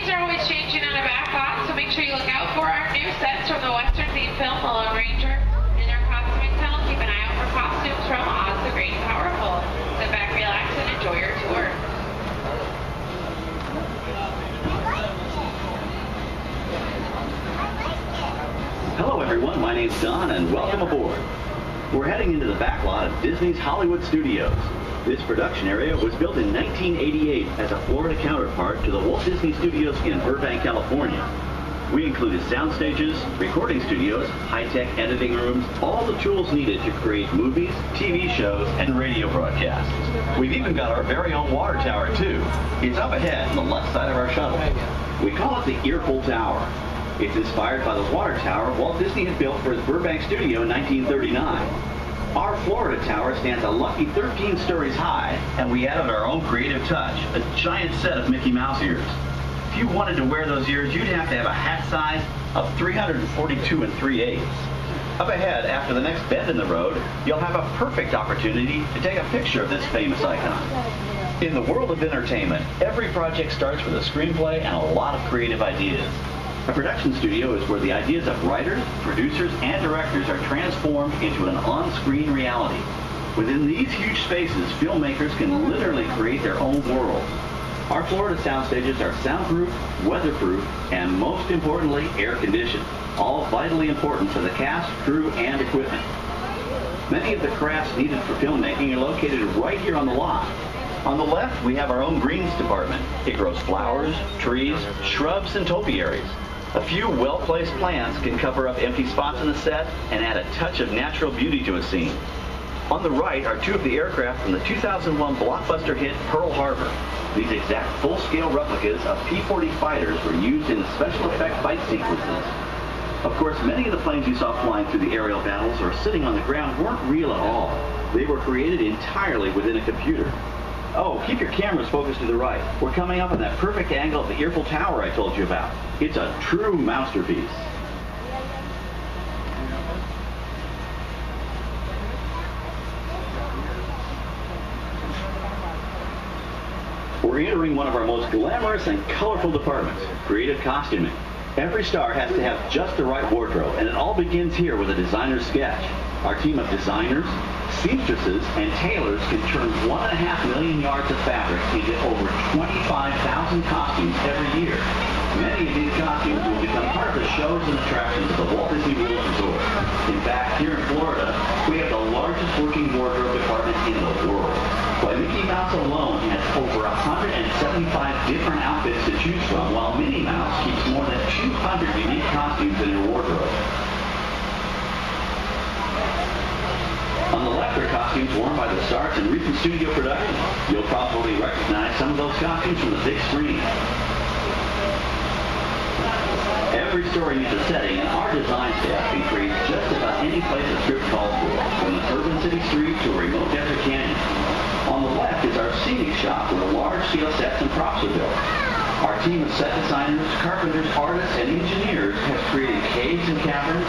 Things are always changing on a backlot, so make sure you look out for our new sets from the Western theme film, The Lone Ranger. In our costuming tunnel, keep an eye out for costumes from Oz the Great and Powerful. Sit back, relax, and enjoy your tour. Hello everyone, my name's Don and welcome aboard. We're heading into the backlot of Disney's Hollywood Studios. This production area was built in 1988 as a Florida counterpart to the Walt Disney Studios in Burbank, California. We included sound stages, recording studios, high-tech editing rooms, all the tools needed to create movies, TV shows, and radio broadcasts. We've even got our very own water tower too. It's up ahead on the left side of our shuttle. We call it the Earful Tower. It's inspired by the water tower Walt Disney had built for his Burbank studio in 1939. Our Florida tower stands a lucky 13 stories high, and we added our own creative touch, a giant set of Mickey Mouse ears. If you wanted to wear those ears, you'd have to have a hat size of 342 3/8. Up ahead, after the next bend in the road, you'll have a perfect opportunity to take a picture of this famous icon. In the world of entertainment, every project starts with a screenplay and a lot of creative ideas. A production studio is where the ideas of writers, producers, and directors are transformed into an on-screen reality. Within these huge spaces, filmmakers can literally create their own world. Our Florida sound stages are soundproof, weatherproof, and most importantly, air-conditioned, all vitally important for the cast, crew, and equipment. Many of the crafts needed for filmmaking are located right here on the lot. On the left, we have our own greens department. It grows flowers, trees, shrubs, and topiaries. A few well-placed plants can cover up empty spots in the set and add a touch of natural beauty to a scene. On the right are two of the aircraft from the 2001 blockbuster hit Pearl Harbor. These exact full-scale replicas of P-40 fighters were used in the special effect fight sequences. Of course, many of the planes you saw flying through the aerial battles or sitting on the ground weren't real at all. They were created entirely within a computer. Oh, keep your cameras focused to the right. We're coming up on that perfect angle of the Earful Tower I told you about. It's a true masterpiece. We're entering one of our most glamorous and colorful departments, creative costuming. Every star has to have just the right wardrobe, and it all begins here with a designer's sketch. Our team of designers, seamstresses, and tailors can turn 1.5 million yards of fabric into over 25,000 costumes every year. Many of these costumes will become part of the shows and attractions of the Walt Disney World Resort. In fact, here in Florida, we have the largest working wardrobe department in the world. Why, Mickey Mouse alone has over 175 different outfits to choose from, while Minnie Mouse keeps more than 200 unique costumes in her wardrobe. On the left are costumes worn by the stars in recent studio productions. You'll probably recognize some of those costumes from the big screen. Every story needs a setting, and our design staff can create just about any place a script calls for, from an urban city street to a remote desert canyon. On the left is our scenic shop where large-scale sets and props are built. Our team of set designers, carpenters, artists, and engineers has created caves and caverns,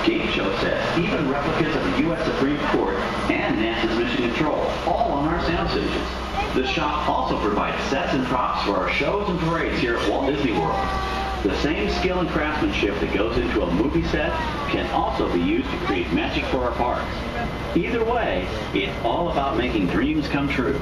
game show sets, even replicas of the U.S. Supreme Court and NASA's Mission Control, all on our sound stages. The shop also provides sets and props for our shows and parades here at Walt Disney World. The same skill and craftsmanship that goes into a movie set can also be used to create magic for our parks. Either way, it's all about making dreams come true.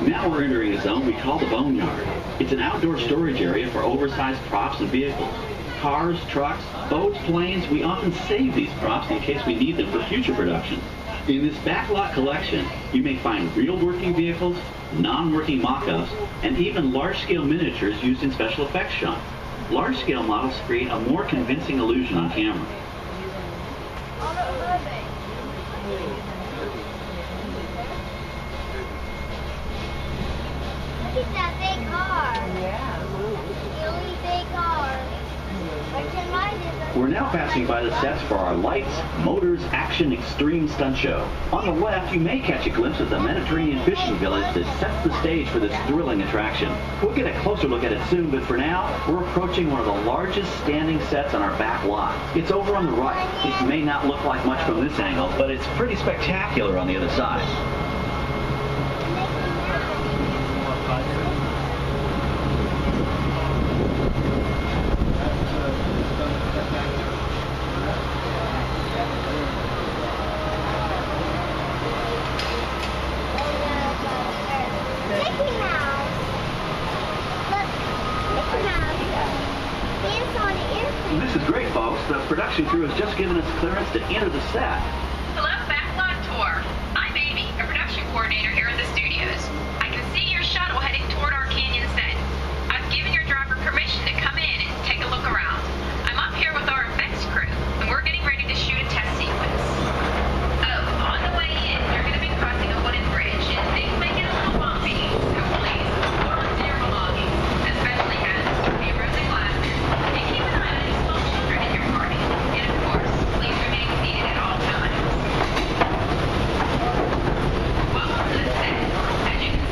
Now we're entering a zone we call the Boneyard. It's an outdoor storage area for oversized props and vehicles. Cars, trucks, boats, planes, we often save these props in case we need them for future production. In this backlot collection, you may find real working vehicles, non-working mock-ups, and even large-scale miniatures used in special effects shots. Large-scale models create a more convincing illusion on camera. Look at that big car. Yeah. Really big car. Like in mine is We're now passing by the sets for our Lights, Motors, Action Extreme Stunt Show. On the left, you may catch a glimpse of the Mediterranean fishing village that sets the stage for this thrilling attraction. We'll get a closer look at it soon, but for now, we're approaching one of the largest standing sets on our back lot. It's over on the right. It may not look like much from this angle, but it's pretty spectacular on the other side. This is great, folks. The production crew has just given us clearance to enter the set. Hello, Backlot Tour. I'm Amy, a production coordinator here at the studios. I can see your shuttle heading toward our canyon set. I've given your driver permission to come in and take a look around. I'm up here with our effects crew, and we're getting ready to shoot a test sequence. Oh, on the way in, you're going to be crossing a wooden bridge, and things may get a little bumpy, so please, hold on to your belongings, especially hats, earbuds, and glasses, and keep an eye on any small children in your party. And of course, please remain seated at all times. Welcome to the set. As you can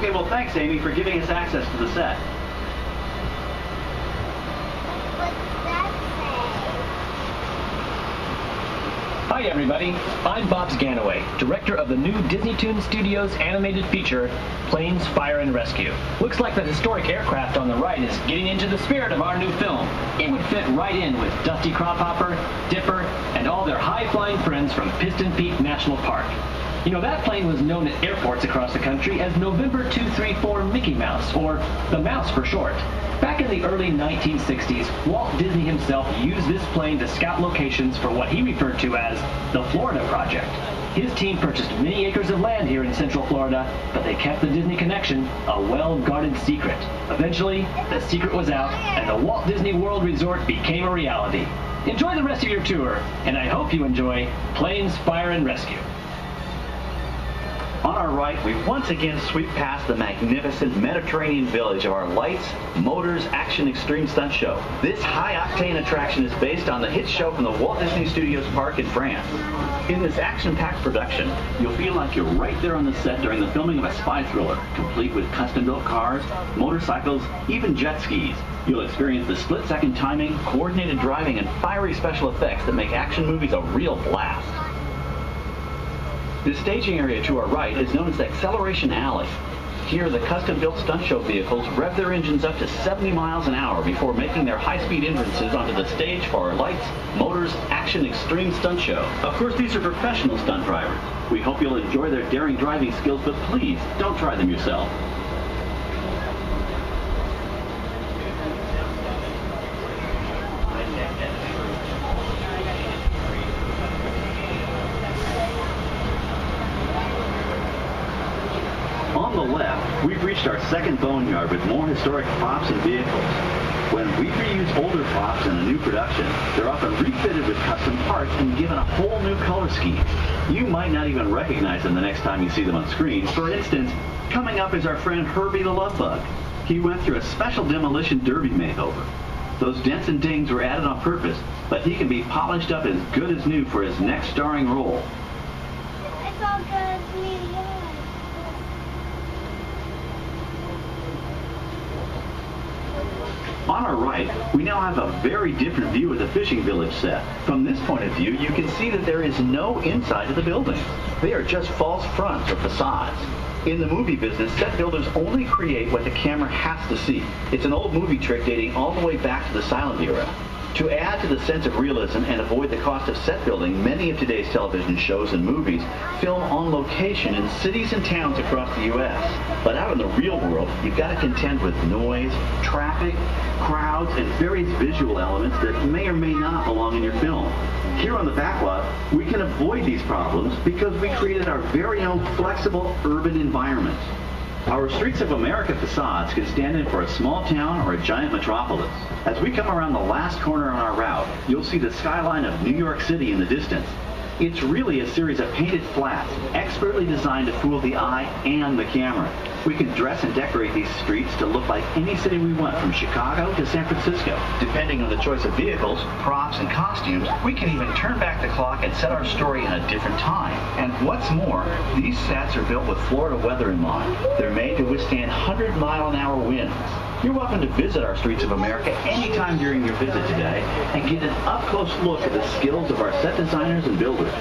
Okay, well, thanks, Amy, for giving us access to the set. Hi everybody, I'm Bob Ganaway, director of the new Disney Toon Studios animated feature, Planes, Fire and Rescue. Looks like the historic aircraft on the right is getting into the spirit of our new film. It would fit right in with Dusty Cropper, Dipper, and all their high-flying friends from Piston Peak National Park. You know, that plane was known at airports across the country as November 234 Mickey Mouse, or the Mouse for short. Back in the early 1960s, Walt Disney himself used this plane to scout locations for what he referred to as the Florida Project. His team purchased many acres of land here in Central Florida, but they kept the Disney connection a well-guarded secret. Eventually, the secret was out, and the Walt Disney World Resort became a reality. Enjoy the rest of your tour, and I hope you enjoy Planes, Fire and Rescue. On our right, we once again sweep past the magnificent Mediterranean village of our Lights, Motors, Action Extreme Stunt Show. This high-octane attraction is based on the hit show from the Walt Disney Studios Park in France. In this action-packed production, you'll feel like you're right there on the set during the filming of a spy thriller, complete with custom-built cars, motorcycles, even jet skis. You'll experience the split-second timing, coordinated driving, and fiery special effects that make action movies a real blast. The staging area to our right is known as the Acceleration Alley. Here, the custom-built stunt show vehicles rev their engines up to 70 miles an hour before making their high-speed entrances onto the stage for our Lights, Motors, Action Extreme Stunt Show. Of course, these are professional stunt drivers. We hope you'll enjoy their daring driving skills, but please, don't try them yourself. On the left, we've reached our second boneyard with more historic props and vehicles. When we reuse older props in a new production, they're often refitted with custom parts and given a whole new color scheme. You might not even recognize them the next time you see them on screen. For instance, coming up is our friend Herbie the Love Bug. He went through a special demolition derby makeover. Those dents and dings were added on purpose, but he can be polished up as good as new for his next starring role. It's all good for me to go. On our right, we now have a very different view of the fishing village set. From this point of view, you can see that there is no inside to the buildings. They are just false fronts or facades. In the movie business, set builders only create what the camera has to see. It's an old movie trick dating all the way back to the silent era. To add to the sense of realism and avoid the cost of set building, many of today's television shows and movies film on location in cities and towns across the U.S. But out in the real world, you've got to contend with noise, traffic, crowds, and various visual elements that may or may not belong in your film. Here on the backlot, we can avoid these problems because we created our very own flexible urban environment. Our Streets of America facades can stand in for a small town or a giant metropolis. As we come around the last corner on our route, you'll see the skyline of New York City in the distance. It's really a series of painted flats, expertly designed to fool the eye and the camera. We can dress and decorate these streets to look like any city we want, from Chicago to San Francisco. Depending on the choice of vehicles, props, and costumes, we can even turn back the clock and set our story in a different time. And what's more, these sets are built with Florida weather in mind. They're made to withstand 100-mile-an-hour winds. You're welcome to visit our Streets of America anytime during your visit today and get an up-close look at the skills of our set designers and builders.